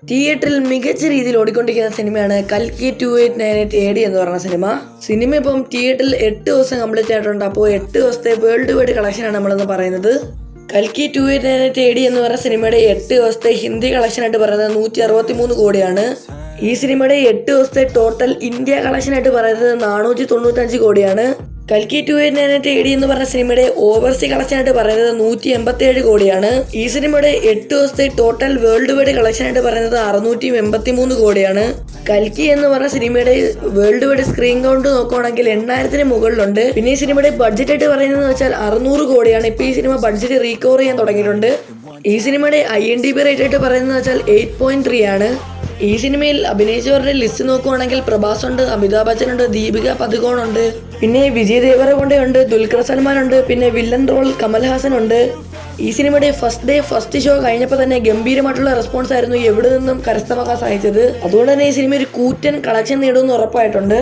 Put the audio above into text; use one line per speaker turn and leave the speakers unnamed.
തിയേറ്ററിൽ മികച്ച രീതിയിൽ ഓടിക്കൊണ്ടിരിക്കുന്ന സിനിമയാണ് കൽക്കി 2898 AD എന്ന് പറഞ്ഞ സിനിമ ഇപ്പം തിയേറ്ററിൽ 8 ദിവസം കംപ്ലീറ്റ് ആയിട്ടുണ്ട്. അപ്പോൾ 8 ദിവസത്തെ വേൾഡ് വൈഡ് കളക്ഷനാണ് നമ്മളെന്ന് പറയുന്നത്. കൽക്കി 2898 AD എന്ന് പറഞ്ഞ സിനിമയുടെ 8 ദിവസത്തെ ഹിന്ദി കളക്ഷനായിട്ട് പറയുന്നത് 163 കോടിയാണ്. ഈ സിനിമയുടെ 8 ദിവസത്തെ ടോട്ടൽ ഇന്ത്യ കളക്ഷനായിട്ട് പറയുന്നത് 495 കോടിയാണ്. കൽക്കി 2898 AD എന്ന് പറഞ്ഞ സിനിമയുടെ ഓവർസീ കളക്ഷനായിട്ട് പറയുന്നത് 187 കോടിയാണ്. ഈ സിനിമയുടെ 8 ദിവസത്തെ ടോട്ടൽ വേൾഡ് വൈഡ് കളക്ഷനായിട്ട് പറയുന്നത് 683 കോടിയാണ്. കൽക്കി എന്ന് പറഞ്ഞ സിനിമയുടെ വേൾഡ് വൈഡ് സ്ക്രീൻ കൗണ്ട് നോക്കുകയാണെങ്കിൽ 8000-ന് മുകളിലുണ്ട്. പിന്നെ ഈ സിനിമയുടെ ബഡ്ജറ്റ് ആയിട്ട് പറയുന്നത് വെച്ചാൽ 600 കോടിയാണ്. ഇപ്പൊ ഈ സിനിമ ബഡ്ജറ്റ് റീകവർ ചെയ്യാൻ തുടങ്ങിയിട്ടുണ്ട്. ഈ സിനിമയുടെ IMDb റേറ്റ് ആയിട്ട് പറയുന്നത് വെച്ചാൽ 8.3 ആണ്. ഈ സിനിമയിൽ അഭിനയിച്ചവരുടെ ലിസ്റ്റ് നോക്കുവാണെങ്കിൽ പ്രഭാസ് ഉണ്ട്, അമിതാഭ് ബച്ചൻ ഉണ്ട്, ദീപിക പദുകോൺ ഉണ്ട്, പിന്നെ വിജയ് ദേവരകൊണ്ട ഉണ്ട്, ദുൽഖർ സൽമാൻ ഉണ്ട്, പിന്നെ വില്ലൻ റോൾ കമൽഹാസൻ ഉണ്ട്. ഈ സിനിമയുടെ ഫസ്റ്റ് ഷോ കഴിഞ്ഞപ്പോൾ തന്നെ ഗംഭീരമായിട്ടുള്ള റെസ്പോൺസ് ആയിരുന്നു എവിടെ നിന്നും കരസ്ഥമാക്കാൻ സാധിച്ചത്. അതുകൊണ്ട് തന്നെ ഈ സിനിമ ഒരു കൂറ്റൻ കളക്ഷൻ നേടുമെന്ന് ഉറപ്പായിട്ടുണ്ട്.